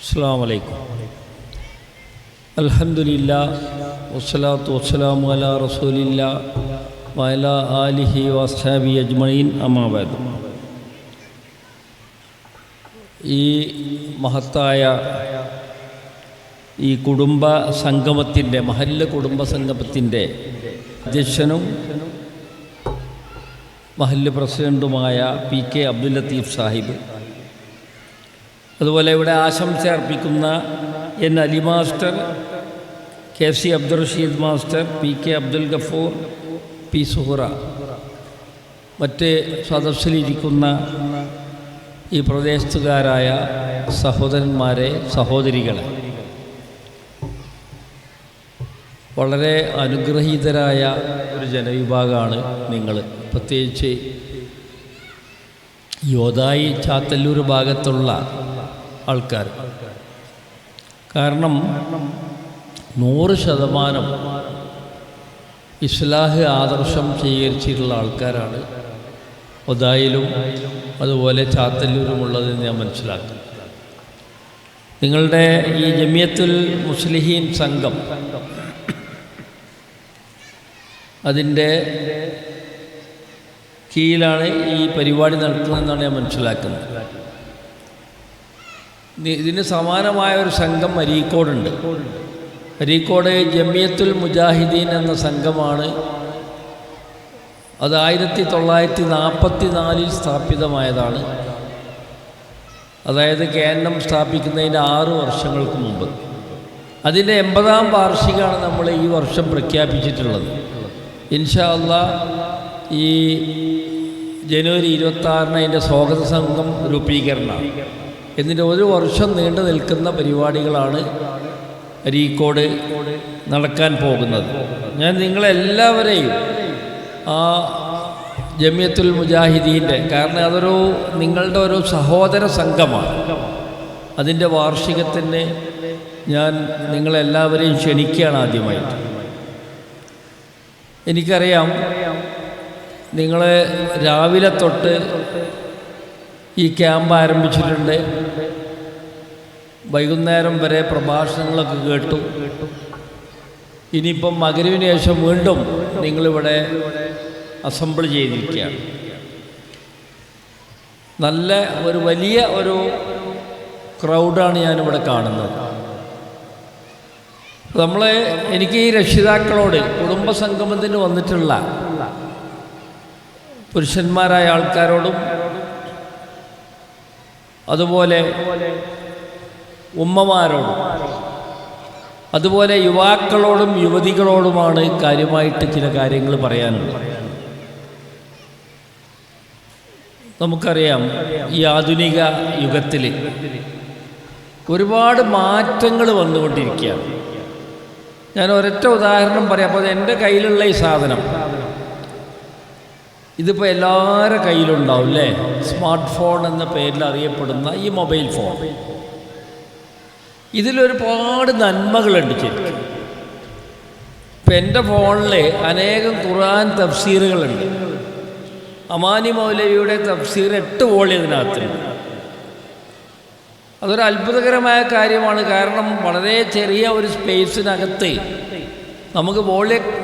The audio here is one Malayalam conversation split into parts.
അസ്സലാമു അലൈക്കും. അൽഹംദുലില്ലാഹ് വസ്സലാത്തു വസ്സലാമു അലാ റസൂലില്ലാഹ് വഅലാ ആലിഹി വഅസ്ഹാബിഹി അജ്മഈൻ. അമ്മാ ബഅദ്. ഈ മഹത്തായ ഈ കുടുംബ സംഗമത്തിൻ്റെ മഹല്ല് കുടുംബ സംഗമത്തിൻ്റെ അധ്യക്ഷനും മഹല്ല് പ്രസിഡൻറ്റുമായ PK അബ്ദുൽ ലത്തീഫ് സാഹിബ്, അതുപോലെ ഇവിടെ ആശംസ അർപ്പിക്കുന്ന N Ali master, KC Abdul Rasheed master, PK Abdul Gafoor, P Suhara, മറ്റ് സദസ്സിലിരിക്കുന്ന ഈ പ്രദേശത്തുകാരായ സഹോദരന്മാരെ, സഹോദരികളെ, വളരെ അനുഗ്രഹീതരായ ഒരു ജനവിഭാഗമാണ് നിങ്ങൾ. പ്രത്യേകിച്ച് യോദായി ചാത്തല്ലൂർ ഭാഗത്തുള്ള ആൾക്കാർ. കാരണം 100% ഇസ്ലാഹ് ആദർശം സ്വീകരിച്ചിട്ടുള്ള ആൾക്കാരാണ് ഒദായിലും അതുപോലെ ചാത്തല്ലൂരുമുള്ളതെന്ന് ഞാൻ മനസ്സിലാക്കുന്നു. നിങ്ങളുടെ ഈ ജമിയത്തുൽ മുസ്ലിഹീൻ സംഘം അതിൻ്റെ കീഴിലാണ് ഈ പരിപാടി നടത്തുന്നതെന്നാണ് ഞാൻ മനസ്സിലാക്കുന്നത്. ഇതിന് സമാനമായ ഒരു സംഘം അരീക്കോടുണ്ട്. അരീക്കോട് ജമിയത്തുൽ മുജാഹിദീൻ എന്ന സംഘമാണ്. അത് 1944 സ്ഥാപിതമായതാണ്. അതായത് KNM സ്ഥാപിക്കുന്നതിൻ്റെ 6 വർഷങ്ങൾക്ക് മുമ്പ്. അതിൻ്റെ 80ാം വാർഷികമാണ് നമ്മൾ ഈ വർഷം പ്രഖ്യാപിച്ചിട്ടുള്ളത്. ഇൻഷാ അല്ലാഹ് ഈ ജനുവരി 26-ന് അതിൻ്റെ സ്വാഗത സംഘം രൂപീകരണമാണ്. എന്നിട്ട് 1 വർഷം നീണ്ടു നിൽക്കുന്ന പരിപാടികളാണ് അരീക്കോട് നടക്കാൻ പോകുന്നത്. ഞാൻ നിങ്ങളെല്ലാവരെയും ആ ജമിയത്തുൽ മുജാഹിദീൻ്റെ, കാരണം അതൊരു നിങ്ങളുടെ ഒരു സഹോദര സംഘമാണ്, അതിൻ്റെ വാർഷികത്തിന് ഞാൻ നിങ്ങളെല്ലാവരെയും ക്ഷണിക്കുകയാണ് ആദ്യമായിട്ട്. എനിക്കറിയാം നിങ്ങൾ രാവിലെ തൊട്ട് ഈ ക്യാമ്പ് ആരംഭിച്ചിട്ടുണ്ട്. വൈകുന്നേരം വരെ പ്രഭാഷണങ്ങളൊക്കെ കേട്ടു. ഇനിയിപ്പം മഗ്‌രിബിന് ശേഷം വീണ്ടും നിങ്ങളിവിടെ അസംബിൾ ചെയ്തിരിക്കുകയാണ്. നല്ല ഒരു വലിയ ഒരു ക്രൗഡാണ് ഞാനിവിടെ കാണുന്നത്. എനിക്ക് ഈ രക്ഷിതാക്കളോട്, കുടുംബസംഗമത്തിന് വന്നിട്ടുള്ള പുരുഷന്മാരായ ആൾക്കാരോടും അതുപോലെ ഉമ്മമാരോടും അതുപോലെ യുവാക്കളോടും യുവതികളോടുമാണ് കാര്യമായിട്ട് ചില കാര്യങ്ങൾ പറയാനുള്ളത്. നമുക്കറിയാം, ഈ ആധുനിക യുഗത്തിൽ ഒരുപാട് മാറ്റങ്ങൾ വന്നുകൊണ്ടിരിക്കുകയാണ്. ഞാൻ ഒരൊറ്റ ഉദാഹരണം പറയാം. അപ്പോൾ എൻ്റെ കയ്യിലുള്ള ഈ സാധനം, ഇതിപ്പോൾ എല്ലാവരുടെ കയ്യിലുണ്ടാവും അല്ലേ? സ്മാർട്ട് ഫോൺ എന്ന പേരിൽ അറിയപ്പെടുന്ന ഈ മൊബൈൽ ഫോൺ. ഇതിലൊരുപാട് നന്മകളുണ്ട് ശരിക്കും. ഇപ്പം എൻ്റെ ഫോണിൽ അനേകം ഖുർആൻ തഫ്സീറുകളുണ്ട്. അമാനി മൗലവിയുടെ തഫ്സീർ 8 വോളിയം ഇതിനകത്തുണ്ട്. അതൊരു അത്ഭുതകരമായ കാര്യമാണ്. കാരണം വളരെ ചെറിയ ഒരു സ്പേസിനകത്ത് നമുക്ക്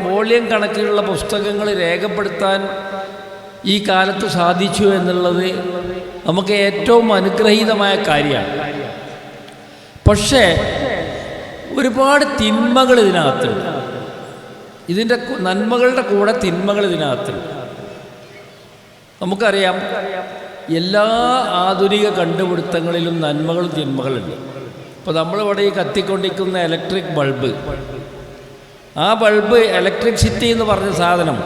വോളിയം കണക്കിലുള്ള പുസ്തകങ്ങൾ രേഖപ്പെടുത്താൻ ഈ കാലത്ത് സാധിച്ചു എന്നുള്ളത് നമുക്ക് ഏറ്റവും അനുഗ്രഹീതമായ കാര്യമാണ്. പക്ഷേ ഒരുപാട് തിന്മകൾ ഇതിനകത്തുണ്ട്. ഇതിൻ്റെ നന്മകളുടെ കൂടെ തിന്മകൾ ഇതിനകത്തുണ്ട്. നമുക്കറിയാം, എല്ലാ ആധുനിക കണ്ടുപിടുത്തങ്ങളിലും നന്മകളും തിന്മകളുണ്ട്. ഇപ്പോൾ നമ്മളിവിടെ ഈ കത്തിക്കൊണ്ടിരിക്കുന്ന ഇലക്ട്രിക് ബൾബ്, ആ ബൾബ് ഇലക്ട്രിസിറ്റി എന്ന് പറഞ്ഞ സാധനം,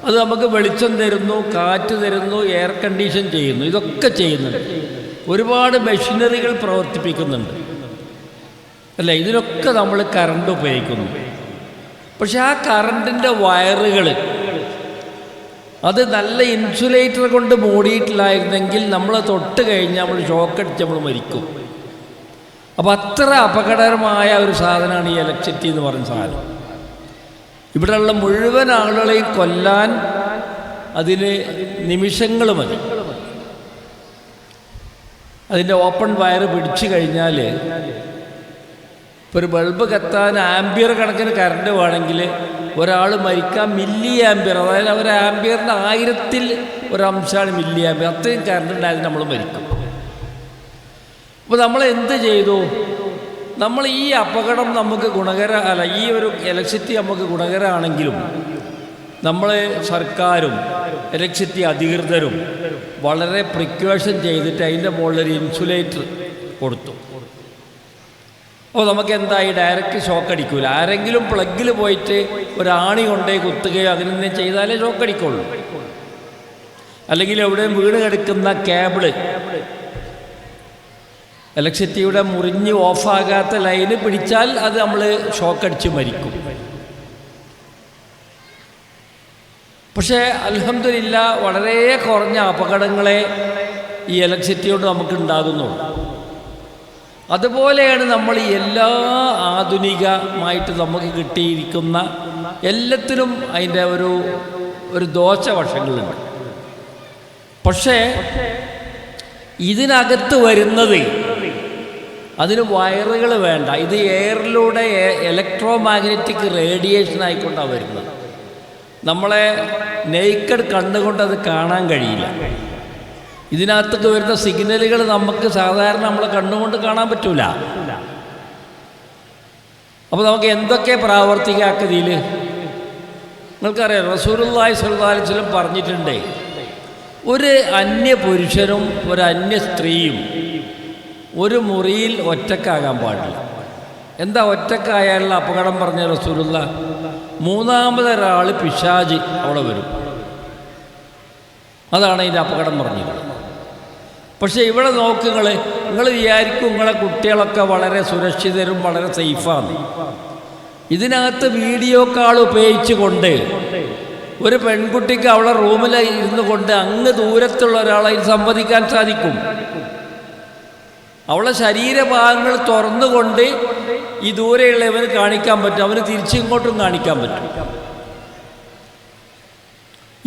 അത് നമുക്ക് വെളിച്ചം തരുന്നു, കാറ്റ് തരുന്നു, എയർ കണ്ടീഷൻ ചെയ്യുന്നു, ഇതൊക്കെ ചെയ്യുന്നുണ്ട്. ഒരുപാട് മെഷീനറികൾ പ്രവർത്തിപ്പിക്കുന്നുണ്ട് അല്ലേ? ഇതിനൊക്കെ നമ്മൾ കറണ്ട് ഉപയോഗിക്കുന്നു. പക്ഷെ ആ കറണ്ടിൻ്റെ വയറുകൾ അത് നല്ല ഇൻസുലേറ്റർ കൊണ്ട് മൂടിയിട്ടില്ലായിരുന്നെങ്കിൽ നമ്മൾ തൊട്ട് കഴിഞ്ഞാൽ നമ്മൾ ഷോക്കടിച്ച് നമ്മൾ മരിക്കും. അപ്പോൾ അത്ര അപകടകരമായ ഒരു സാധനമാണ് ഈ ഇലക്ട്രിസിറ്റി എന്ന് പറയുന്ന സാധനം. ഇവിടെയുള്ള മുഴുവൻ ആളുകളെയും കൊല്ലാൻ അതിന് നിമിഷങ്ങൾ മതി. അതിൻ്റെ ഓപ്പൺ വയർ പിടിച്ചു കഴിഞ്ഞാൽ ഇപ്പോൾ ഒരു ബൾബ് കത്താൻ ആംബിയർ കണക്കിന് കറണ്ട് വേണമെങ്കിൽ ഒരാൾ മരിക്കാൻ മില്ലി ആംബിയർ, അതായത് ഒരു ആംബിയറിൻ്റെ 1000ൽ ഒരു അംശമാണ് മില്ലി ആംബിയർ, അത്രയും കറണ്ട് ഉണ്ടായത് നമ്മൾ മരിക്കും. അപ്പോൾ നമ്മൾ എന്ത് ചെയ്തു? നമ്മൾ ഈ അപകടം നമുക്ക് അല്ല, ഈ ഒരു ഇലക്ട്രിസിറ്റി നമുക്ക് ഗുണകരമാണെങ്കിലും നമ്മൾ സർക്കാരും ഇലക്ട്രിസിറ്റി അധികൃതരും വളരെ പ്രിക്കോഷൻ ചെയ്തിട്ട് അതിൻ്റെ മുകളിലൊരു ഇൻസുലേറ്റർ കൊടുത്തു. അപ്പോൾ നമുക്ക് എന്തായി? ഡയറക്റ്റ് ഷോക്ക് അടിക്കില്ല. ആരെങ്കിലും പ്ലഗിൽ പോയിട്ട് ഒരാണി കൊണ്ടേ കുത്തുകയോ അങ്ങനെ ചെയ്താലേ ഷോക്ക് അടിക്കുള്ളൂ. അല്ലെങ്കിൽ എവിടെയും വീണ് കിടക്കുന്ന കേബിള്, ഇലക്ട്രിസിറ്റിയുടെ മുറിഞ്ഞ് ഓഫാകാത്ത ലൈന് പിടിച്ചാൽ അത് നമ്മൾ ഷോക്കടിച്ച് മരിക്കും. പക്ഷേ അൽഹംദുലില്ലാ വളരെ കുറഞ്ഞ അപകടങ്ങളെ ഈ ഇലക്ട്രിസിറ്റിയോട് നമുക്ക് ഉണ്ടാകുന്നുള്ളൂ. അതുപോലെയാണ് നമ്മൾ എല്ലാ ആധുനികമായിട്ട് നമുക്ക് കിട്ടിയിരിക്കുന്ന എല്ലാത്തിനും അതിൻ്റെ ഒരു ദോഷവശങ്ങളുണ്ട്. പക്ഷേ ഇതിനകത്ത് വരുന്നത് അതിന് വയറുകൾ വേണ്ട. ഇത് എയറിലൂടെ ഇലക്ട്രോ മാഗ്നറ്റിക് റേഡിയേഷൻ ആയിക്കൊണ്ടാണ് വരുന്നത്. നമ്മളെ നെയ്ക്കഡ് കണ്ണുകൊണ്ട് അത് കാണാൻ കഴിയില്ല. ഇതിനകത്തേക്ക് വരുന്ന സിഗ്നലുകൾ നമുക്ക് സാധാരണ നമ്മളെ കണ്ണുകൊണ്ട് കാണാൻ പറ്റൂല. അപ്പോൾ നമുക്ക് എന്തൊക്കെ പ്രാവർത്തികമാക്കതിൽ നിങ്ങൾക്കറിയാം. റസൂലുള്ളാഹി സ്വല്ലല്ലാഹു അലൈഹി വസല്ലം പറഞ്ഞിട്ടുണ്ട്, ഒരു അന്യ പുരുഷനും ഒരു അന്യ സ്ത്രീയും ഒരു മുറിയിൽ ഒറ്റക്കാകാൻ പാടില്ല. എന്താ ഒറ്റക്കായാലുള്ള അപകടം പറഞ്ഞ റസൂലുള്ള? മൂന്നാമതൊരാൾ പിശാച് അവിടെ വരും. അതാണ് ഇതിൻ്റെ അപകടം പറഞ്ഞത്. പക്ഷേ ഇവിടെ നോക്കുങ്ങൾ, നിങ്ങൾ വിചാരിക്കും നിങ്ങളെ കുട്ടികളൊക്കെ വളരെ സുരക്ഷിതരും വളരെ സേഫാണ്. ഇതിനകത്ത് വീഡിയോ കാൾ ഉപയോഗിച്ച് കൊണ്ട് ഒരു പെൺകുട്ടിക്ക് അവളെ റൂമിൽ ഇരുന്നു കൊണ്ട് അങ്ങ് ദൂരത്തുള്ള ഒരാളെ സംവദിക്കാൻ സാധിക്കും. അവളെ ശരീരഭാഗങ്ങൾ തുറന്നുകൊണ്ട് ഈ ദൂരെയുള്ളവന് കാണിക്കാൻ പറ്റും, അവന് തിരിച്ചിങ്ങോട്ടും കാണിക്കാൻ പറ്റും.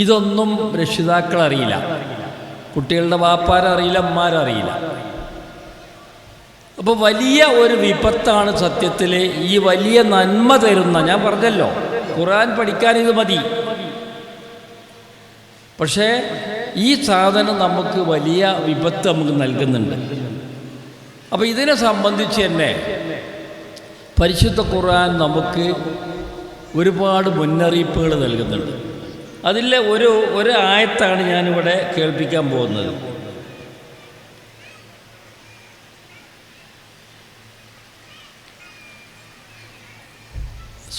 ഇതൊന്നും രക്ഷിതാക്കൾ അറിയില്ല, കുട്ടികളുടെ വാപ്പാരറിയില്ല, അമ്മാരറിയില്ല. അപ്പോൾ വലിയ ഒരു വിപത്താണ് സത്യത്തിൽ ഈ വലിയ നന്മ തരുന്ന. ഞാൻ പറഞ്ഞല്ലോ, ഖുർആൻ പഠിക്കാൻ ഇത് മതി. പക്ഷേ ഈ സാധനം നമുക്ക് വലിയ വിപത്ത് നമുക്ക് നൽകുന്നുണ്ട്. അപ്പോൾ ഇതിനെ സംബന്ധിച്ച് തന്നെ പരിശുദ്ധ ഖുർആൻ നമുക്ക് ഒരുപാട് മുന്നറിയിപ്പുകൾ നൽകുന്നുണ്ട്. അതിലെ ഒരു ആയത്താണ് ഞാനിവിടെ കേൾപ്പിക്കാൻ പോകുന്നത്.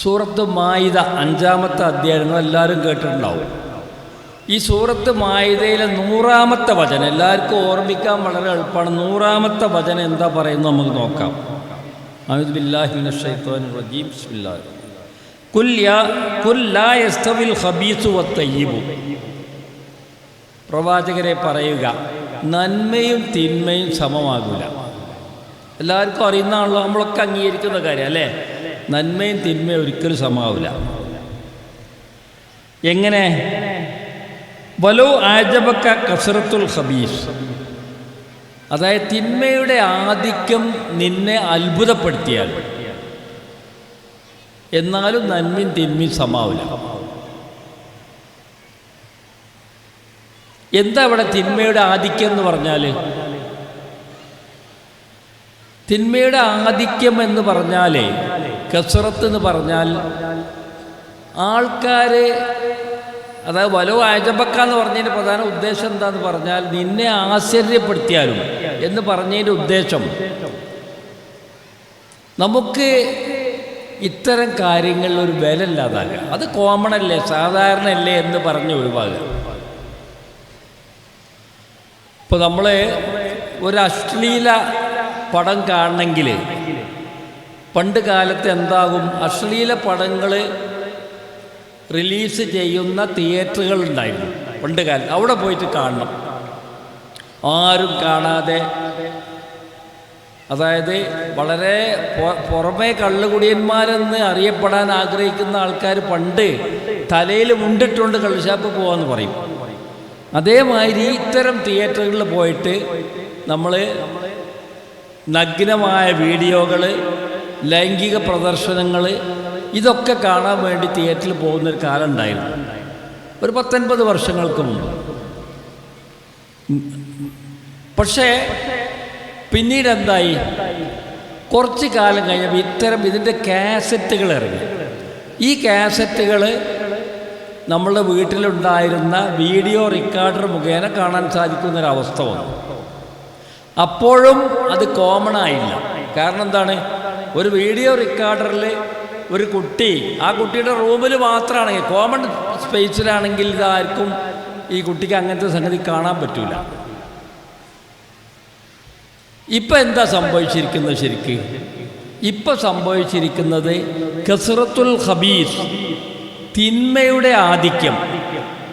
സൂറത്ത് മായിദ 5-ാമത്തെ അധ്യായം നിങ്ങളെല്ലാവരും കേട്ടിട്ടുണ്ടാവും. ഈ സൂറത്ത് മായിദയിലെ 100-ാമത്തെ വചനം എല്ലാവർക്കും ഓർമ്മിക്കാൻ വളരെ എളുപ്പമാണ്. 100-ാമത്തെ വചനം എന്താ പറയുന്നത് നമുക്ക് നോക്കാം. അഊദു ബില്ലാഹി മിനശ് ശൈത്വാനിർ റജീം. ബിസ്മില്ലാഹിർ ഖുൽ ലാ യസ്തവിൽ ഖബീസു വത്തയ്യിബു. പ്രവാചകരെ പറയുക, നന്മയും തിന്മയും സമമാകില്ല. എല്ലാവർക്കും അറിയുന്നതാണല്ലോ, നമ്മളൊക്കെ അംഗീകരിക്കുന്ന കാര്യം അല്ലേ? നന്മയും തിന്മയും ഒരിക്കലും സമമാവില്ല. എങ്ങനെ? വലോ ആജബക കസറത്തുൽ ഖബീസ്, അതായത് തിന്മയുടെ ആധിക്യം നിന്നെ അത്ഭുതപ്പെടുത്തിയാൽ എന്നാലും നന്മയും തിന്മയും സമാവില്ല. എന്താ ഇവിടെ തിന്മയുടെ ആധിക്യം എന്ന് പറഞ്ഞാൽ? തിന്മയുടെ ആധിക്യം എന്ന് പറഞ്ഞാൽ, കസറത്ത് എന്ന് പറഞ്ഞാൽ ആൾക്കാർ, അതായത് വലോ ആജബക്ക എന്ന് പറഞ്ഞതിൻ്റെ പ്രധാന ഉദ്ദേശം എന്താന്ന് പറഞ്ഞാൽ നിന്നെ ആശ്ചര്യപ്പെടുത്തിയാലും എന്ന് പറഞ്ഞതിൻ്റെ ഉദ്ദേശം നമുക്ക് ഇത്തരം കാര്യങ്ങളിൽ ഒരു വില ഇല്ലാതാകുക. അത് കോമൺ അല്ലേ, സാധാരണ അല്ലേ എന്ന് പറഞ്ഞ് ഒഴിവാകുക. ഇപ്പോൾ നമ്മൾ ഒരു അശ്ലീല പടം കാണണമെങ്കിൽ പണ്ട് കാലത്ത് എന്താകും, അശ്ലീല പടങ്ങൾ റിലീസ് ചെയ്യുന്ന തിയേറ്ററുകൾ ഉണ്ടായിരുന്നു പണ്ട് കാലത്ത്. അവിടെ പോയിട്ട് കാണണം, ആരും കാണാതെ. അതായത് വളരെ പുറമേ കള്ളുകുടിയന്മാരെന്ന് അറിയപ്പെടാൻ ആഗ്രഹിക്കുന്ന ആൾക്കാർ പണ്ട് തലയിൽ മുണ്ടിട്ടുകൊണ്ട് കള്ളുഷാപ്പ് പോകാമെന്ന് പറയും. അതേമാതിരി ഇത്തരം തിയേറ്ററുകളിൽ പോയിട്ട് നമ്മൾ നഗ്നമായ വീഡിയോകൾ, ലൈംഗിക പ്രദർശനങ്ങൾ, ഇതൊക്കെ കാണാൻ വേണ്ടി തിയേറ്ററിൽ പോകുന്നൊരു കാലം ഉണ്ടായിരുന്നു, ഒരു 19 വർഷങ്ങൾക്ക് മുമ്പ്. പക്ഷേ പിന്നീട് എന്തായി, കുറച്ച് കാലം കഴിഞ്ഞപ്പോൾ ഇതിൻ്റെ കാസറ്റുകൾ ഇറങ്ങി. ഈ കാസറ്റുകൾ നമ്മളുടെ വീട്ടിലുണ്ടായിരുന്ന വീഡിയോ റെക്കോർഡർ മുഖേന കാണാൻ സാധിക്കുന്നൊരവസ്ഥ വന്നു. അപ്പോഴും അത് കോമൺ ആയില്ല. കാരണം എന്താണ്, ഒരു വീഡിയോ റെക്കോർഡറിൽ ഒരു കുട്ടി, ആ കുട്ടിയുടെ റൂമിൽ മാത്രമാണെങ്കിൽ, കോമൺ സ്പേസിലാണെങ്കിൽ ഇതാർക്കും ഈ കുട്ടിക്ക് അങ്ങനത്തെ സംഗതി കാണാൻ പറ്റില്ല. ഇപ്പം എന്താ സംഭവിച്ചിരിക്കുന്നത് ശരിക്ക്? ഇപ്പം സംഭവിച്ചിരിക്കുന്നത് കസ്റത്തുൽ ഖബീസ്, തിന്മയുടെ ആധിക്യം.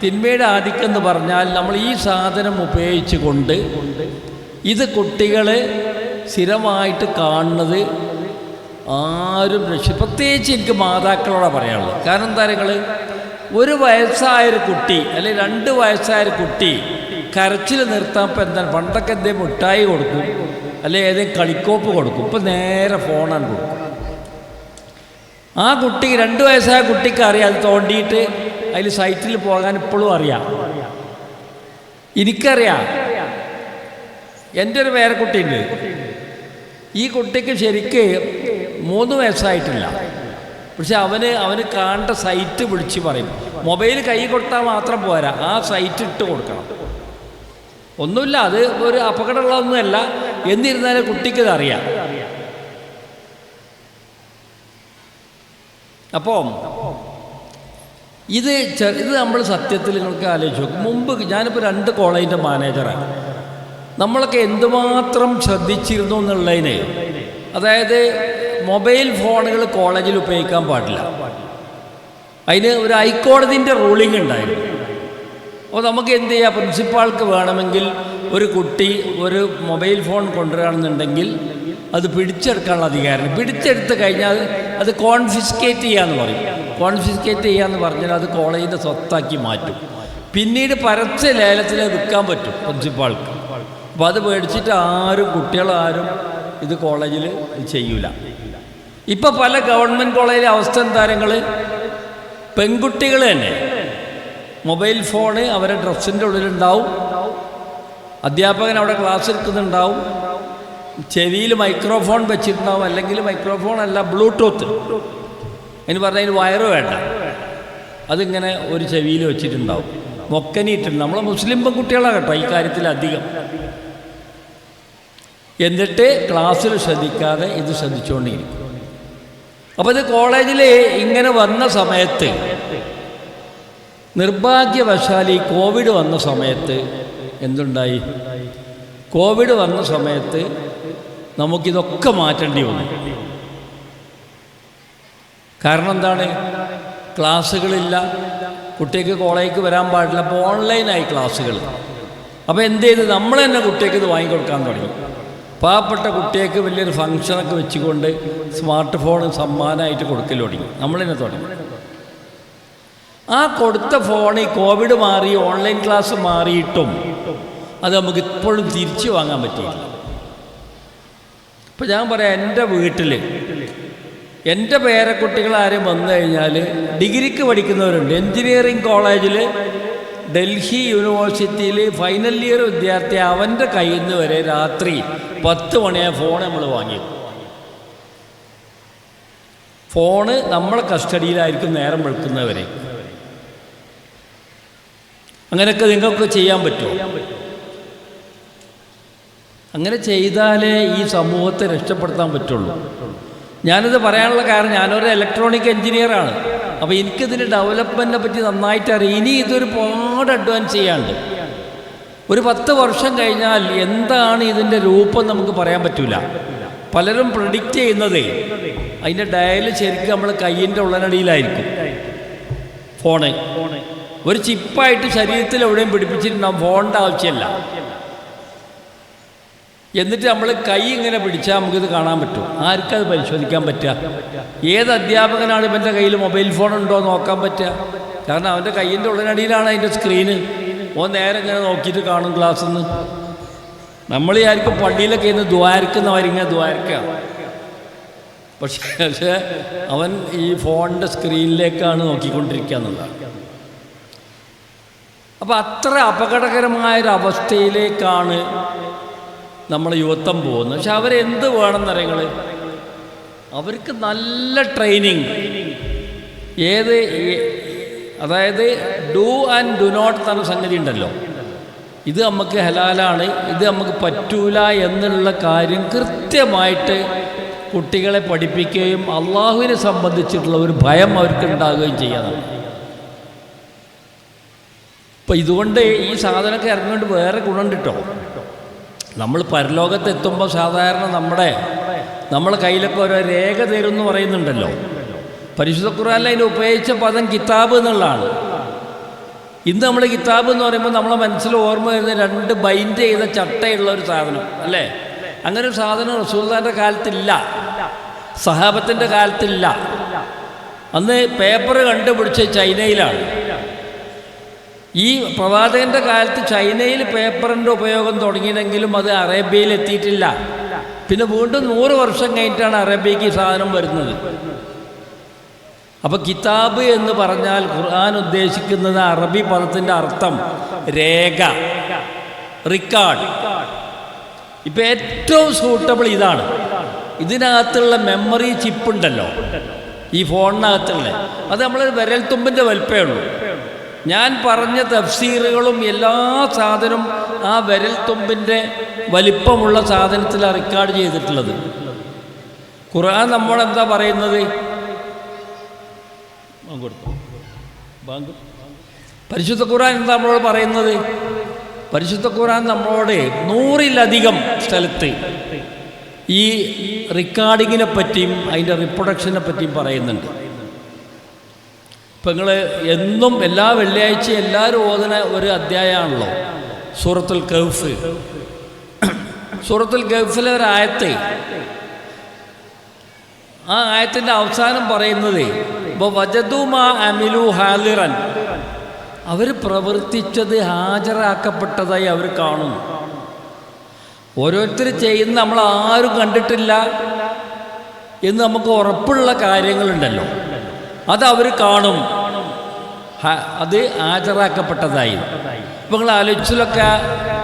തിന്മയുടെ ആധിക്യം എന്ന് പറഞ്ഞാൽ നമ്മൾ ഈ സാധനം ഉപയോഗിച്ച് കൊണ്ട് ഇത് കുട്ടികൾ സ്ഥിരമായിട്ട് കാണുന്നത് ആരും പ്രത്യേകിച്ച് എനിക്ക് മാതാക്കളോടാണ് പറയാനുള്ളത്. കാരണം എന്താ, നിങ്ങൾ ഒരു വയസ്സായൊരു കുട്ടി അല്ലെങ്കിൽ 2 വയസ്സായൊരു കുട്ടി കരച്ചിൽ നിർത്താൻ ഇപ്പം എന്താണ്, പണ്ടൊക്കെ എന്തെങ്കിലും മിഠായി കൊടുക്കും അല്ലെങ്കിൽ ഏതെങ്കിലും കളിക്കോപ്പ് കൊടുക്കും. ഇപ്പം നേരെ ഫോണാണ് കൊടുക്കും. ആ കുട്ടി 2 വയസ്സായ കുട്ടിക്ക് അറിയാം, അത് തോണ്ടിയിട്ട് അതിൽ സൈറ്റിൽ പോകാൻ ഇപ്പോഴും അറിയാം. എനിക്കറിയാം, എൻ്റെ ഒരു പേരക്കുട്ടിയുണ്ട്. ഈ കുട്ടിക്ക് ശരിക്ക് 3 വയസ്സായിട്ടില്ല. പക്ഷെ അവന് കാണേണ്ട സൈറ്റ് വിളിച്ച് പറയും. മൊബൈൽ കൈ കൊടുത്താൽ മാത്രം പോരാ, ആ സൈറ്റ് ഇട്ട് കൊടുക്കണം. ഒന്നുമില്ല, അത് ഒരു അപകടമുള്ളതൊന്നുമല്ല. എന്നിരുന്നാലും കുട്ടിക്കത് അറിയാം. അപ്പോൾ ഇത് നമ്മൾ സത്യത്തിൽ നിങ്ങൾക്ക് ആലോചിച്ച് നോക്കും. മുമ്പ് ഞാനിപ്പോൾ 2 കോളേജിൻ്റെ മാനേജറാണ്. നമ്മളൊക്കെ എന്തുമാത്രം ശ്രദ്ധിച്ചിരുന്നു എന്നുള്ളതിന്, അതായത് മൊബൈൽ ഫോണുകൾ കോളേജിൽ ഉപയോഗിക്കാൻ പാടില്ല. അതിന് ഒരു ഹൈക്കോടതിൻ്റെ റൂളിംഗ് ഉണ്ടായിരുന്നു. അപ്പോൾ നമുക്ക് എന്ത് ചെയ്യാം, പ്രിൻസിപ്പാൾക്ക് വേണമെങ്കിൽ ഒരു കുട്ടി ഒരു മൊബൈൽ ഫോൺ കൊണ്ടുവരികയാണെന്നുണ്ടെങ്കിൽ അത് പിടിച്ചെടുക്കാനുള്ള അധികാരം. പിടിച്ചെടുത്ത് കഴിഞ്ഞാൽ അത് കോൺഫിസ്കേറ്റ് ചെയ്യാന്ന് പറയും. കോൺഫിസ്കേറ്റ് ചെയ്യാന്ന് പറഞ്ഞാൽ അത് കോളേജിൻ്റെ സ്വത്താക്കി മാറ്റും. പിന്നീട് പരസ്യ ലേലത്തിൽ വിൽക്കാൻ പറ്റും പ്രിൻസിപ്പാൾക്ക്. അപ്പോൾ അത് മേടിച്ചിട്ട് കുട്ടികളാരും ഇത് കോളേജിൽ ചെയ്യൂല. ഇപ്പോൾ പല ഗവൺമെൻറ് കോളേജിലെ അവസ്ഥ എന്താരങ്ങൾ, പെൺകുട്ടികൾ തന്നെ മൊബൈൽ ഫോണ് അവരുടെ ഡ്രസ്സിൻ്റെ ഉള്ളിലുണ്ടാവും, അധ്യാപകൻ അവിടെ ക്ലാസ് എടുക്കുന്നുണ്ടാവും, ചെവിയിൽ മൈക്രോഫോൺ വെച്ചിട്ടുണ്ടാവും, അല്ലെങ്കിൽ മൈക്രോഫോൺ അല്ല ബ്ലൂടൂത്ത്, എന്ന് പറഞ്ഞാൽ അതിന് വയറ് വേണ്ട, അതിങ്ങനെ ഒരു ചെവിയിൽ വെച്ചിട്ടുണ്ടാവും, മൊക്കനിയിട്ടുണ്ട്. നമ്മളെ മുസ്ലിം പെൺകുട്ടികളാണ് കേട്ടോ ഈ കാര്യത്തിൽ അധികം. എന്നിട്ട് ക്ലാസ്സിൽ ശ്രദ്ധിക്കാതെ ഇത് ശ്രദ്ധിച്ചുകൊണ്ടിരിക്കും. അപ്പോൾ ഇത് കോളേജിൽ ഇങ്ങനെ വന്ന സമയത്ത്, നിർഭാഗ്യവശാൽ ഈ കോവിഡ് വന്ന സമയത്ത് എന്തുണ്ടായി, കോവിഡ് വന്ന സമയത്ത് നമുക്കിതൊക്കെ മാറ്റേണ്ടി വന്നു. കാരണം എന്താണ്, ക്ലാസ്സുകളില്ല, കുട്ടിക്ക് കോളേജിലേക്ക് വരാൻ പാടില്ല. അപ്പോൾ ഓൺലൈനായി ക്ലാസ്സുകൾ. അപ്പോൾ എന്ത് ചെയ്ത് നമ്മൾ തന്നെ കുട്ടിക്ക് ഇത് വാങ്ങിക്കൊടുക്കാൻ തുടങ്ങി. പാവപ്പെട്ട കുട്ടിക്ക് വലിയൊരു ഫംഗ്ഷനൊക്കെ വെച്ചുകൊണ്ട് സ്മാർട്ട് ഫോൺ സമ്മാനമായിട്ട് കൊടുക്കൽ തുടങ്ങി, നമ്മൾ തന്നെ തുടങ്ങി. ആ കൊടുത്ത ഫോൺ ഈ കോവിഡ് മാറി ഓൺലൈൻ ക്ലാസ് മാറിയിട്ടും അത് നമുക്ക് ഇപ്പോഴും തിരിച്ചു വാങ്ങാൻ പറ്റിയില്ല. ഇപ്പോൾ ഞാൻ പറയാം, എൻ്റെ വീട്ടിൽ എൻ്റെ പേരക്കുട്ടികളാരും വന്നു കഴിഞ്ഞാൽ ഡിഗ്രിക്ക് പഠിക്കുന്നവരുണ്ട്. എൻജിനീയറിംഗ് കോളേജിൽ ഡൽഹി യൂണിവേഴ്സിറ്റിയിൽ ഫൈനൽ ഇയർ വിദ്യാർത്ഥി, അവൻ്റെ കയ്യിൽ നിന്ന് വരെ രാത്രി 10 മണിയായ ഫോൺ നമ്മൾ വാങ്ങി. ഫോണ് നമ്മളെ കസ്റ്റഡിയിലായിരിക്കും നേരം വെളുക്കുന്നവരെ. അങ്ങനെയൊക്കെ നിങ്ങൾക്ക് ചെയ്യാൻ പറ്റുമോ? അങ്ങനെ ചെയ്താലേ ഈ സമൂഹത്തെ രക്ഷപ്പെടുത്താൻ പറ്റുള്ളൂ. ഞാനിത് പറയാനുള്ള കാരണം, ഞാനൊരു ഇലക്ട്രോണിക് എൻജിനീയറാണ്. അപ്പോൾ എനിക്കിതിൻ്റെ ഡെവലപ്മെൻറ്റിനെ പറ്റി നന്നായിട്ട് അറിയാം. ഇനി ഇതൊരു പാട് അഡ്വാൻസ് ചെയ്യാണ്ട്. ഒരു 10 വർഷം കഴിഞ്ഞാൽ എന്താണ് ഇതിൻ്റെ രൂപം നമുക്ക് പറയാൻ പറ്റില്ല. പലരും പ്രെഡിക്റ്റ് ചെയ്യുന്നത് അതിൻ്റെ ഡയൽ ശരിക്കും നമ്മൾ കയ്യിൻ്റെ ഉള്ളനടിയിലായിരിക്കും. ഫോണ് ഒരു ചിപ്പായിട്ട് ശരീരത്തിൽ എവിടെയും പിടിപ്പിച്ചിട്ടുണ്ടാകും, ഫോണിൻ്റെ ആവശ്യമില്ല. എന്നിട്ട് നമ്മൾ കൈ ഇങ്ങനെ പിടിച്ചാൽ നമുക്കിത് കാണാൻ പറ്റും. ആർക്കത് പരിശോധിക്കാൻ പറ്റുക? ഏത് അധ്യാപകനാണ് ഇവൻ്റെ കയ്യിൽ മൊബൈൽ ഫോൺ ഉണ്ടോ നോക്കാൻ പറ്റുക? കാരണം അവൻ്റെ കയ്യിൻ്റെ ഉള്ളനടിയിലാണ് അതിൻ്റെ സ്ക്രീന്. ഓൻ നേരെ ഇങ്ങനെ നോക്കിയിട്ട് കാണും ക്ലാസ്സിൽ നിന്ന്. നമ്മൾ ആർക്കും പള്ളിയിലൊക്കെ ഇന്ന് ദ്വാരക്കുന്നവരിങ്ങനെ ദ്വാരക്കുക, പക്ഷേ അവൻ ഈ ഫോണിൻ്റെ സ്ക്രീനിലേക്കാണ് നോക്കിക്കൊണ്ടിരിക്കുക എന്നുള്ളതാണ്. അപ്പോൾ അത്ര അപകടകരമായൊരവസ്ഥയിലേക്കാണ് നമ്മളെ യുവത്വം പോകുന്നത്. പക്ഷെ അവരെന്ത് വേണമെന്നറിയങ്ങൾ, അവർക്ക് നല്ല ട്രെയിനിങ്, അതായത് ഡു ആൻഡ് ഡു നോട്ട് എന്ന സംഗതി ഉണ്ടല്ലോ, ഇത് നമുക്ക് ഹലാലാണ്, ഇത് നമുക്ക് പറ്റൂല എന്നുള്ള കാര്യം കൃത്യമായിട്ട് കുട്ടികളെ പഠിപ്പിക്കുകയും അള്ളാഹുവിനെ സംബന്ധിച്ചിട്ടുള്ള ഒരു ഭയം അവർക്ക് ഉണ്ടാകുകയും ചെയ്യാനാണ്. ഇപ്പം ഇതുകൊണ്ട് ഈ സാധനമൊക്കെ ഇറങ്ങിക്കൊണ്ട് വേറെ ഗുണമുണ്ട് കേട്ടോ. നമ്മൾ പരലോകത്തെത്തുമ്പോൾ സാധാരണ നമ്മളെ കയ്യിലൊക്കെ ഓരോ രേഖ തരും എന്ന് പറയുന്നുണ്ടല്ലോ. പരിശുദ്ധ ഖുർആനിൽ അതിന് ഉപയോഗിച്ച പദം കിതാബ് എന്നുള്ളതാണ്. ഇന്ന് നമ്മൾ കിതാബ് എന്ന് പറയുമ്പോൾ നമ്മളെ മനസ്സിൽ ഓർമ്മ വരുന്ന 2 ബൈൻഡ് ചെയ്ത ചട്ടയുള്ള ഒരു സാധനം അല്ലേ? അങ്ങനെ ഒരു സാധനം റസൂലുള്ളാഹിന്റെ കാലത്തില്ല, സഹാബത്തിൻ്റെ കാലത്തില്ല. അന്ന് പേപ്പർ കണ്ടുപിടിച്ച് ചൈനയിലാണ്. ഈ പ്രവാചകൻ്റെ കാലത്ത് ചൈനയിൽ പേപ്പറിൻ്റെ ഉപയോഗം തുടങ്ങിയെങ്കിലും അത് അറേബ്യയിൽ എത്തിയിട്ടില്ല. പിന്നെ വീണ്ടും 100 വർഷം കഴിഞ്ഞിട്ടാണ് അറേബ്യയ്ക്ക് ഈ സാധനം വരുന്നത്. അപ്പോൾ കിതാബ് എന്ന് പറഞ്ഞാൽ ഖുർആൻ ഉദ്ദേശിക്കുന്നത് അറബി പദത്തിൻ്റെ അർത്ഥം രേഖ, റിക്കാർഡ്. ഇപ്പം ഏറ്റവും സൂട്ടബിൾ ഇതാണ്. ഇതിനകത്തുള്ള മെമ്മറി ചിപ്പ് ഉണ്ടല്ലോ, ഈ ഫോണിനകത്തുള്ള, അത് നമ്മൾ വിരൽത്തുമ്പിൻ്റെ വലിപ്പമേ ഉള്ളൂ. ഞാൻ പറഞ്ഞ തഫ്സീറുകളും എല്ലാ സാധനവും ആ വിരൽത്തുമ്പിൻ്റെ വലിപ്പമുള്ള സാധനത്തിലാണ് റെക്കോർഡ് ചെയ്തിട്ടുള്ളത്. ഖുർആൻ നമ്മളെന്താ പറയുന്നത്? പരിശുദ്ധ ഖുർആൻ എന്താ നമ്മളോട് പറയുന്നത്? പരിശുദ്ധ ഖുർആൻ നമ്മളോട് 100-ലധികം സ്ഥലത്ത് ഈ റെക്കോർഡിങ്ങിനെ പറ്റിയും അതിൻ്റെ റിപ്രൊഡക്ഷനെ പറ്റിയും പറയുന്നുണ്ട്. ഇപ്പം നിങ്ങൾ എന്നും എല്ലാ വെള്ളിയാഴ്ചയും എല്ലാവരും ഓതുന്ന ഒരു അധ്യായമാണല്ലോ സൂറത്തുൽ കഹ്ഫ്. സൂറത്തുൽ കഹ്ഫിലെ ഒരായത്ത്, ആ ആയത്തിൻ്റെ അവസാനം പറയുന്നത് വജദു മാ അമിലു ഹാദിറൻ, അവർ പ്രവർത്തിച്ചത് ഹാജരാക്കപ്പെട്ടതായി അവർ കാണും. ഓരോരുത്തർ ചെയ്യുന്ന നമ്മളാരും കണ്ടിട്ടില്ല എന്ന് നമുക്ക് ഉറപ്പുള്ള കാര്യങ്ങളുണ്ടല്ലോ, അത് അവർ കാണും, അത് ഹാജരാക്കപ്പെട്ടതായി. ഇപ്പം നിങ്ങൾ ആലോചിച്ചിലൊക്കെ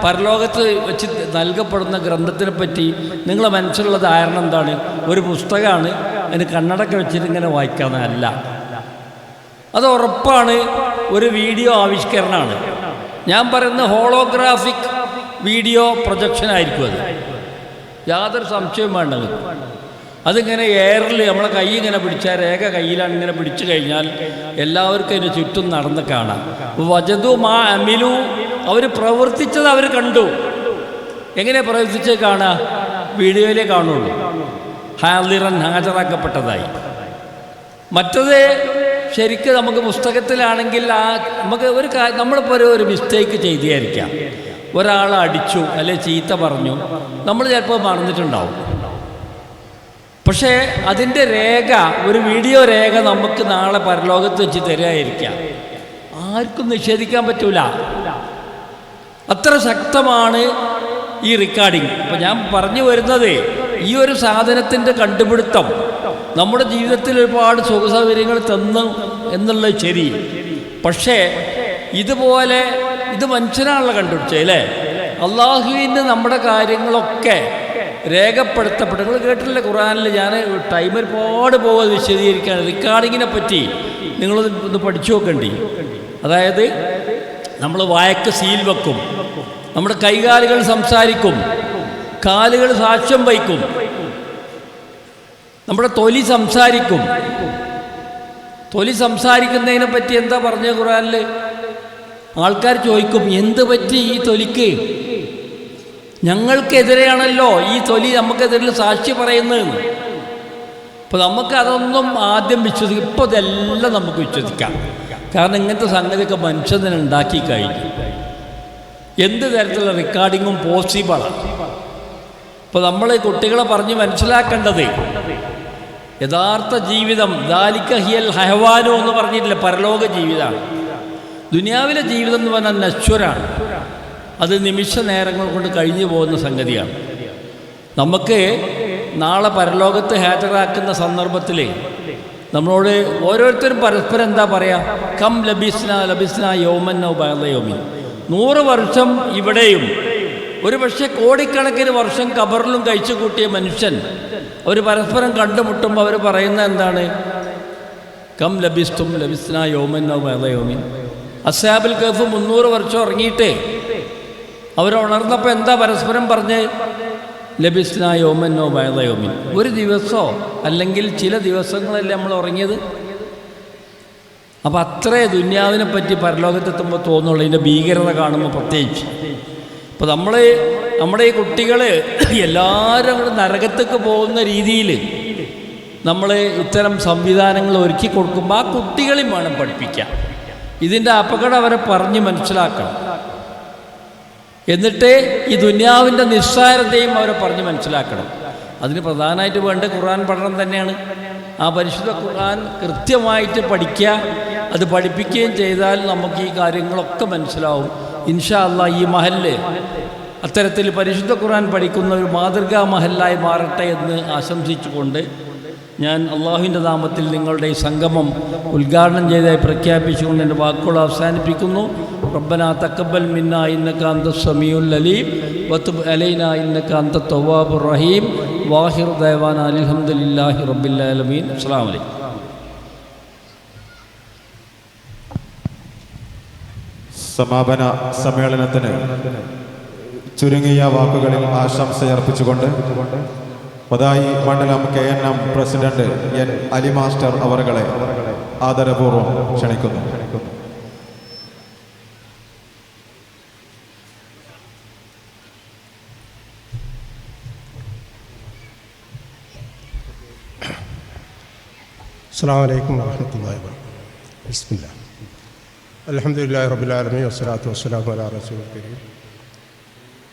പരലോകത്ത് വെച്ച് നൽകപ്പെടുന്ന ഗ്രന്ഥത്തിനെ പറ്റി നിങ്ങളെ മനസ്സിലുള്ള ധാരണ എന്താണ്? ഒരു പുസ്തകമാണ്, അതിന് കണ്ണടക്കം വെച്ചിട്ട് ഇങ്ങനെ വായിക്കാമെന്നല്ല. അത് ഉറപ്പാണ് ഒരു വീഡിയോ ആവിഷ്കരണമാണ്. ഞാൻ പറയുന്ന ഹോളോഗ്രാഫിക് വീഡിയോ പ്രൊജക്ഷൻ ആയിരിക്കും അത്, യാതൊരു സംശയവും വേണ്ട. അതിങ്ങനെ എയറിൽ നമ്മളെ കൈ ഇങ്ങനെ പിടിച്ചാൽ, രേഖ കയ്യിലാണ് ഇങ്ങനെ പിടിച്ചു കഴിഞ്ഞാൽ എല്ലാവർക്കും അതിന് ചുറ്റും നടന്ന് കാണാം. വജദു മാ അമിലു, അവർ പ്രവർത്തിച്ചത് അവർ കണ്ടു. എങ്ങനെ പ്രവർത്തിച്ച് കാണുക? വീഡിയോയിലേ കാണുള്ളൂ, ഹാദിറൻ, ഹാജരാക്കപ്പെട്ടതായി. മറ്റത് ശരിക്കും നമുക്ക് പുസ്തകത്തിലാണെങ്കിൽ നമുക്ക് നമ്മളിപ്പോൾ ഒരു മിസ്റ്റേക്ക് ചെയ്തിരിക്കാം, ഒരാളെ അടിച്ചു അല്ലെ ചീത്ത പറഞ്ഞു, നമ്മൾ ചിലപ്പോൾ മറന്നിട്ടുണ്ടാവും. പക്ഷേ അതിൻ്റെ രേഖ, ഒരു വീഡിയോ രേഖ നമുക്ക് നാളെ പരലോകത്ത് വെച്ച് തരായിരിക്കാം. ആർക്കും നിഷേധിക്കാൻ പറ്റൂല, അത്ര ശക്തമാണ് ഈ റെക്കോർഡിങ്. അപ്പം ഞാൻ പറഞ്ഞു വരുന്നത്, ഈ ഒരു സാധനത്തിൻ്റെ കണ്ടുപിടുത്തം നമ്മുടെ ജീവിതത്തിൽ ഒരുപാട് സുഖസൗകര്യങ്ങൾ തന്നു എന്നുള്ളത് ശരി. പക്ഷേ ഇതുപോലെ ഇത് മനുഷ്യനാണല്ലോ കണ്ടുപിടിച്ചത് അല്ലേ? അള്ളാഹുവിന് നമ്മുടെ കാര്യങ്ങളൊക്കെ രേഖപ്പെടുത്തപ്പെട്ടു. നിങ്ങൾ കേട്ടില്ലേ ഖുർആനിൽ? ഞാൻ ടൈം ഒരുപാട് പോകാതെ വിശദീകരിക്കുകയാണ്. റെക്കോർഡിങ്ങിനെ പറ്റി നിങ്ങളൊന്ന് പഠിച്ചു നോക്കണ്ടി. അതായത് നമ്മൾ വായക്ക് സീൽ വെക്കും, നമ്മുടെ കൈകാലുകൾ സംസാരിക്കും, കാലുകൾ സാക്ഷ്യം വഹിക്കും, നമ്മുടെ തൊലി സംസാരിക്കും. തൊലി സംസാരിക്കുന്നതിനെ പറ്റി എന്താ പറഞ്ഞ ഖുർആനിൽ? ആൾക്കാർ ചോദിക്കും, എന്ത് പറ്റി ഈ തൊലിക്ക്? ഞങ്ങൾക്കെതിരെയാണല്ലോ ഈ തൊലി നമുക്കെതിരെ സാക്ഷി പറയുന്നത്. അപ്പോൾ നമുക്കതൊന്നും ആദ്യം വിശ്വസിക്കും. ഇപ്പോൾ ഇതെല്ലാം നമുക്ക് വിശ്വസിക്കാം. കാരണം ഇങ്ങനത്തെ സംഗതിയൊക്കെ മനുഷ്യൻ തന്നെ ഉണ്ടാക്കി കഴിഞ്ഞു. എന്ത് തരത്തിലുള്ള റെക്കോർഡിങ്ങും പോസിബിളാണ്. ഇപ്പോൾ നമ്മൾ കുട്ടികളെ പറഞ്ഞ് മനസ്സിലാക്കേണ്ടത്, യഥാർത്ഥ ജീവിതം ദാലിക ഹിയൽ ഹയവാനു എന്ന് പറഞ്ഞിട്ടില്ല, പരലോക ജീവിതമാണ്. ദുനിയാവിലെ ജീവിതം എന്ന് പറഞ്ഞാൽ നശ്വരാണ്. അത് നിമിഷ നേരങ്ങൾ കൊണ്ട് കഴിഞ്ഞു പോകുന്ന സംഗതിയാണ്. നമുക്ക് നാളെ പരലോകത്ത് ഹാജരാക്കുന്ന സന്ദർഭത്തിൽ നമ്മളോട് ഓരോരുത്തരും പരസ്പരം എന്താ പറയുക? കം ലബിസ്ന യൗമൻ ഔ ബഅദ യൗമിൻ. 100 വർഷം ഇവിടെയും ഒരു പക്ഷേ കോടിക്കണക്കിന് വർഷം ഖബറിലും കഴിച്ചു കൂട്ടിയ മനുഷ്യൻ അവർ പരസ്പരം കണ്ടുമുട്ടുമ്പോൾ അവർ പറയുന്നത് എന്താണ്? കം ലബിസ്ന യൗമൻ ഔ ബഅദ യൗമിൻ. അസ്ഹാബുൽ കഹ്ഫ് 300 വർഷം ഉറങ്ങിയിട്ടേ അവരുണർന്നപ്പോൾ എന്താ പരസ്പരം പറഞ്ഞ്? ലബിസ്ന യൗമൻ ഔ ബഅദ യൗമിൻ. ഒരു ദിവസമോ അല്ലെങ്കിൽ ചില ദിവസങ്ങളല്ലേ നമ്മൾ ഉറങ്ങിയത്. അപ്പോൾ അത്രേ ദുന്യാവിനെ പറ്റി പരലോകത്തെത്തുമ്പോൾ തോന്നുള്ളൂ, ഇതിൻ്റെ ഭീകരത കാണുമ്പോൾ പ്രത്യേകിച്ച്. അപ്പോൾ നമ്മുടെ ഈ കുട്ടികൾ എല്ലാവരും കൂടെ നരകത്തേക്ക് പോകുന്ന രീതിയിൽ നമ്മൾ ഇത്തരം സംവിധാനങ്ങൾ ഒരുക്കി കൊടുക്കുമ്പോൾ ആ കുട്ടികളെയും വേണം പഠിപ്പിക്കാൻ. ഇതിൻ്റെ അപകടം അവരെ പറഞ്ഞ് മനസ്സിലാക്കണം. എന്നിട്ട് ഈ ദുന്യാവിൻ്റെ നിസ്സാരതയും അവരെ പറഞ്ഞ് മനസ്സിലാക്കണം. അതിന് പ്രധാനമായിട്ട് വേണ്ട ഖുർആൻ പഠനം തന്നെയാണ്. ആ പരിശുദ്ധ ഖുർആൻ കൃത്യമായിട്ട് പഠിക്കുക, അത് പഠിപ്പിക്കുകയും ചെയ്താൽ നമുക്ക് ഈ കാര്യങ്ങളൊക്കെ മനസ്സിലാവും. ഇൻഷാ അല്ലാഹ് ഈ മഹല്ല് അത്തരത്തിൽ പരിശുദ്ധ ഖുർആൻ പഠിക്കുന്ന ഒരു മാതൃകാ മഹല്ലായി മാറട്ടെ എന്ന് ആശംസിച്ചുകൊണ്ട് ഞാൻ അള്ളാഹുവിൻ്റെ നാമത്തിൽ നിങ്ങളുടെ ഈ സംഗമം ഉദ്ഘാടനം ചെയ്തതായി പ്രഖ്യാപിച്ചുകൊണ്ട് എൻ്റെ വാക്കുകൾ അവസാനിപ്പിക്കുന്നു. റബ്ബനാ തഖബ്ബൽ മിന്നാ ഇന്നക അന്തസ് സമീഉൽ അലീം വതുബ് അലൈനാ ഇന്നക അന്തത് തവ്വാബുർ റഹീം. വാഹിറു ദഅവാനാ അൽഹംദുലില്ലാഹി റബ്ബിൽ ആലമീൻ. അസ്സലാമു അലൈക്കും. സമാപന സമ്മേളനത്തിന് ചുരുങ്ങിയ വാക്കുകളിൽ ആശംസയർപ്പിച്ചുകൊണ്ട് പതായി മണ്ഡലം KNM president N Ali master അവറുകളെ ആദരപൂർവ്വം ക്ഷണിക്കുന്നു. അസ്സലാമു അലൈക്കും വറഹ്മത്തുള്ളാഹി വബറകാതുഹു. ബിസ്മില്ലാഹ്. അൽഹംദുലില്ലാഹി റബ്ബിൽ ആലമീൻ വസ്സലാത്തു വസ്സലാമു അലാ റസൂലിൽ കരീം.